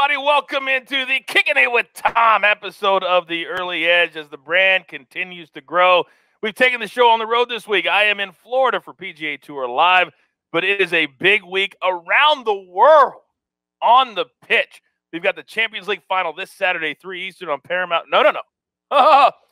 everybody. Welcome into the Kicking It with Tom episode of The Early Edge as the brand continues to grow. We've taken the show on the road this week. I am in Florida for PGA Tour Live, but it is a big week around the world on the pitch. We've got the Champions League Final this Saturday, 3 Eastern on Paramount. No.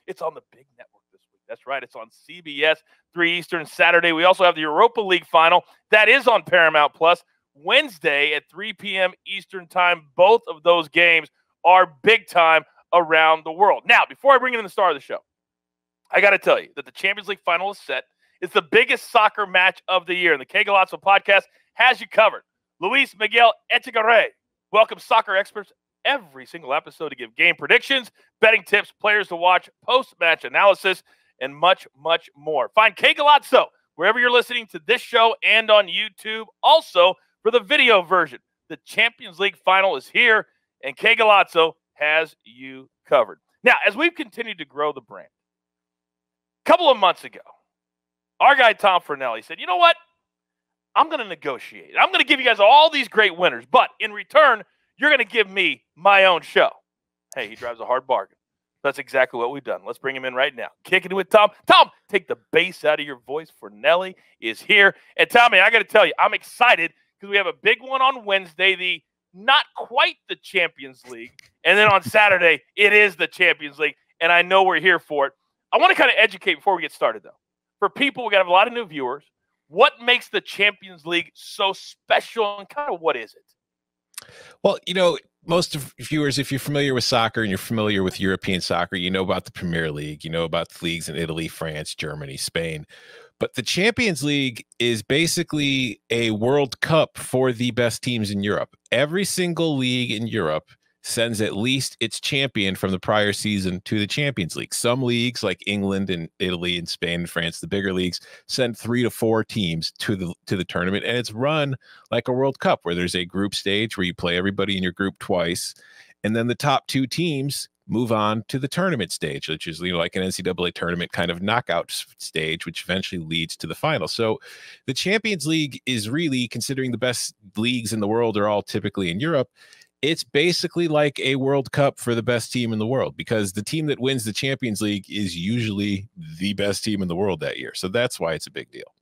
It's on the big network this week. That's right. It's on CBS, 3 Eastern Saturday. We also have the Europa League Final. That is on Paramount Plus. Wednesday at 3 p.m. Eastern Time. Both of those games are big time around the world. Now, before I bring in the star of the show, I got to tell you that the Champions League Final is set. It's the biggest soccer match of the year, and the Que Golazo podcast has you covered. Luis Miguel Echegaray welcomes soccer experts every single episode to give game predictions, betting tips, players to watch, post-match analysis, and much, much more. Find Que Golazo wherever you're listening to this show and on YouTube. Also, for the video version, the Champions League Final is here, and Que Golazo has you covered. Now, as we've continued to grow the brand, a couple of months ago, our guy Tom Fornelli said, you know what? I'm going to negotiate. I'm going to give you guys all these great winners, but in return, you're going to give me my own show. Hey, he drives a hard bargain. That's exactly what we've done. Let's bring him in right now. Kicking it with Tom. Tom, take the bass out of your voice. Fornelli is here. And Tommy, I got to tell you, I'm excited because we have a big one on Wednesday, the not quite the Champions League. And then on Saturday, it is the Champions League. And I know we're here for it. I want to kind of educate before we get started, though. For people, we got to have a lot of new viewers. What makes the Champions League so special, and kind of what is it? Well, you know, most of viewers, if you're familiar with soccer and you're familiar with European soccer, you know about the Premier League, you know about the leagues in Italy, France, Germany, Spain. But the Champions League is basically a World Cup for the best teams in Europe. Every single league in Europe sends at least its champion from the prior season to the Champions League. Some leagues like England and Italy and Spain and France, the bigger leagues, send 3 to 4 teams to the tournament, and it's run like a World Cup where there's a group stage where you play everybody in your group twice, and then the top 2 teams move on to the tournament stage, which is, you know, like an NCAA tournament kind of knockout stage, which eventually leads to the final. So the Champions League is really, considering the best leagues in the world are all typically in Europe, it's basically like a World Cup for the best team in the world, because the team that wins the Champions League is usually the best team in the world that year. So that's why it's a big deal.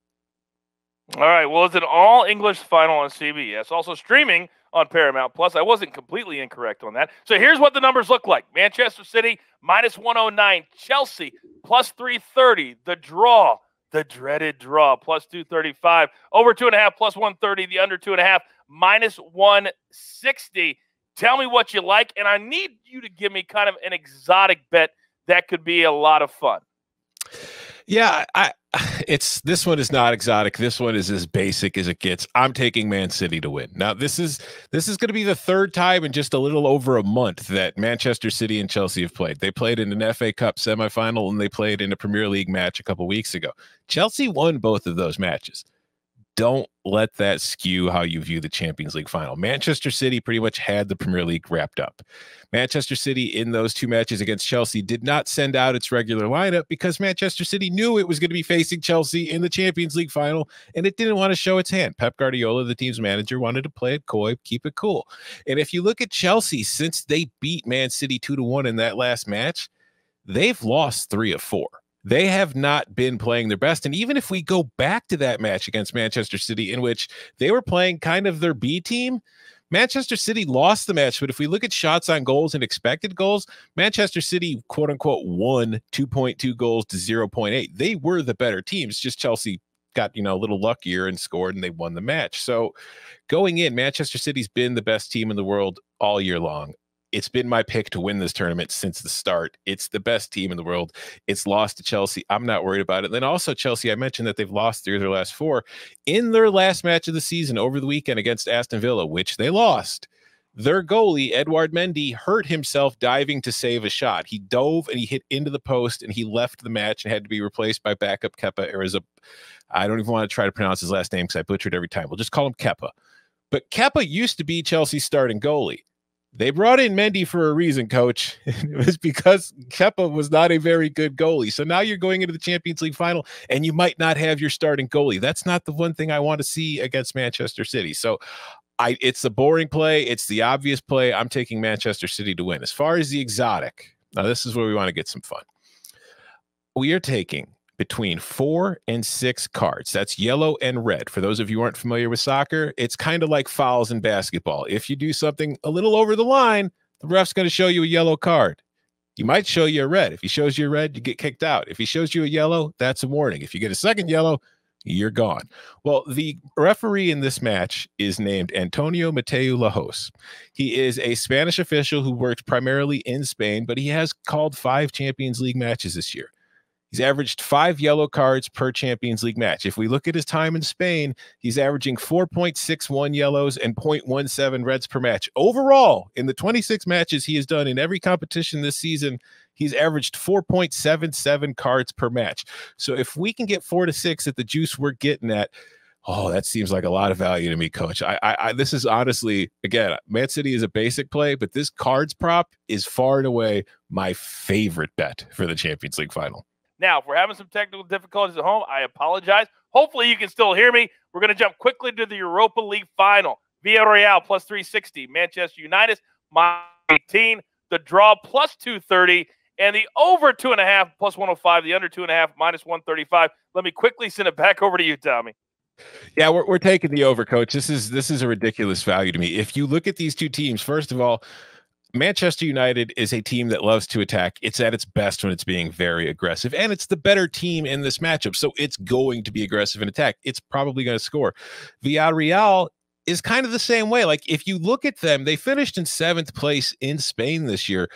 All right. Well, it's an all-English final on CBS, also streaming on Paramount Plus. I wasn't completely incorrect on that. So here's what the numbers look like. Manchester City, -109. Chelsea, +330. The draw, the dreaded draw, +235. Over 2.5, +130. The under 2.5, -160. Tell me what you like, and I need you to give me kind of an exotic bet that could be a lot of fun. Yeah, this one is not exotic. This one is as basic as it gets. I'm taking Man City to win. Now, this is going to be the third time in just a little over a month that Manchester City and Chelsea have played. They played in an FA Cup semifinal, and they played in a Premier League match a couple weeks ago. Chelsea won both of those matches. Don't let that skew how you view the Champions League final. Manchester City pretty much had the Premier League wrapped up. Manchester City in those 2 matches against Chelsea did not send out its regular lineup because Manchester City knew it was going to be facing Chelsea in the Champions League final, and it didn't want to show its hand. Pep Guardiola, the team's manager, wanted to play it coy, keep it cool. And if you look at Chelsea, since they beat Man City 2-1 in that last match, they've lost 3 of 4. They have not been playing their best. And even if we go back to that match against Manchester City, in which they were playing kind of their B team, Manchester City lost the match. But if we look at shots on goals and expected goals, Manchester City, quote unquote, won 2.2 goals to 0.8. They were the better teams. Just Chelsea got, you know, a little luckier and scored, and they won the match. So going in, Manchester City's been the best team in the world all year long. It's been my pick to win this tournament since the start. It's the best team in the world. It's lost to Chelsea. I'm not worried about it. Then also Chelsea, I mentioned that they've lost 3 of their last 4. In their last match of the season over the weekend against Aston Villa, which they lost, their goalie, Edouard Mendy, hurt himself diving to save a shot. He dove and he hit into the post, and he left the match and had to be replaced by backup Kepa. I don't even want to try to pronounce his last name because I butcher it every time. We'll just call him Kepa. But Kepa used to be Chelsea's starting goalie. They brought in Mendy for a reason, coach. It was because Kepa was not a very good goalie. So now you're going into the Champions League final, and you might not have your starting goalie. That's not the one thing I want to see against Manchester City. So It's the boring play. It's the obvious play. I'm taking Manchester City to win. As far as the exotic, now this is where we want to get some fun. We are taking between 4 and 6 cards. That's yellow and red. For those of you who aren't familiar with soccer, it's kind of like fouls in basketball. If you do something a little over the line, the ref's going to show you a yellow card. He might show you a red. If he shows you a red, you get kicked out. If he shows you a yellow, that's a warning. If you get a second yellow, you're gone. Well, the referee in this match is named Antonio Mateu Lajos. He is a Spanish official who worked primarily in Spain, but he has called 5 Champions League matches this year. He's averaged 5 yellow cards per Champions League match. If we look at his time in Spain, he's averaging 4.61 yellows and 0.17 reds per match. Overall, in the 26 matches he has done in every competition this season, he's averaged 4.77 cards per match. So if we can get 4 to 6 at the juice we're getting at, oh, that seems like a lot of value to me, Coach. This is honestly, again, Man City is a basic play, but this cards prop is far and away my favorite bet for the Champions League final. Now, if we're having some technical difficulties at home, I apologize. Hopefully you can still hear me. We're going to jump quickly to the Europa League final. Villarreal plus 360, Manchester United minus 18, the draw plus 230, and the over 2.5 plus 105, the under 2.5 minus 135. Let me quickly send it back over to you, Tommy. Yeah, we're taking the over, Coach. This is a ridiculous value to me. If you look at these two teams, first of all, Manchester United is a team that loves to attack. It's at its best when it's being very aggressive, and it's the better team in this matchup, so it's going to be aggressive in attack. It's probably going to score. Villarreal is kind of the same way. Like, if you look at them, they finished in 7th place in Spain this year,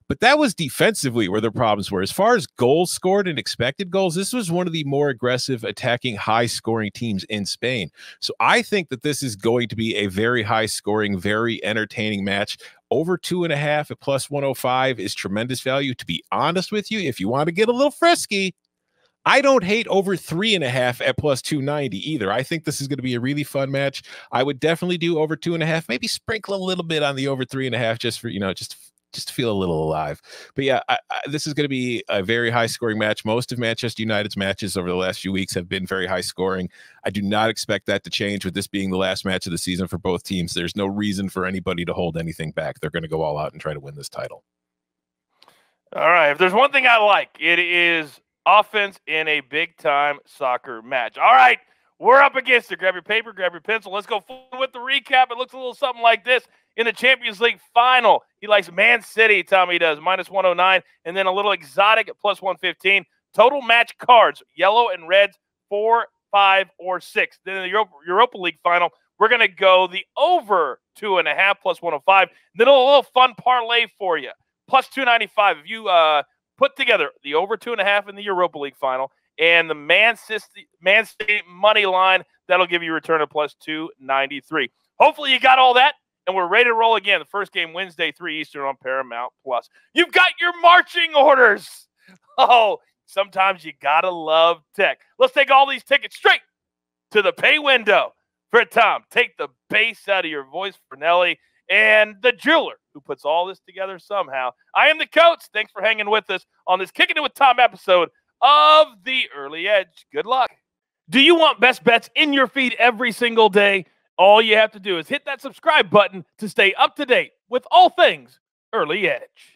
but that was defensively where the problems were. As far as goals scored and expected goals, this was one of the more aggressive, attacking, high-scoring teams in Spain. So I think that this is going to be a very high-scoring, very entertaining match. Over 2.5 at plus 105 is tremendous value. To be honest with you, if you want to get a little frisky, I don't hate over 3.5 at plus 290 either. I think this is going to be a really fun match. I would definitely do over 2.5, maybe sprinkle a little bit on the over 3.5 just for, just to feel a little alive. But yeah, this is going to be a very high scoring match. Most of Manchester United's matches over the last few weeks have been very high scoring. I do not expect that to change with this being the last match of the season for both teams. There's no reason for anybody to hold anything back. They're going to go all out and try to win this title. All right. If there's one thing I like, it is offense in a big time soccer match. All right. We're up against it. Grab your paper, grab your pencil. Let's go with the recap. It looks a little something like this. In the Champions League final, he likes Man City, Tommy does, minus 109, and then a little exotic at plus 115. Total match cards, yellow and reds, 4, 5, or 6. Then in the Europa League final, we're going to go the over 2.5 plus 105. Then a little fun parlay for you, plus 295. If you put together the over 2.5 in the Europa League final and the Man City money line, that'll give you a return of plus 293. Hopefully you got all that. And we're ready to roll again. The first game Wednesday, 3 Eastern on Paramount Plus. You've got your marching orders. Oh, sometimes you got to love tech. Let's take all these tickets straight to the pay window. For Tom, take the bass out of your voice, Fornelli, and the jeweler who puts all this together somehow. I am the coach. Thanks for hanging with us on this Kicking It With Tom episode of The Early Edge. Good luck. Do you want best bets in your feed every single day? All you have to do is hit that subscribe button to stay up to date with all things Early Edge.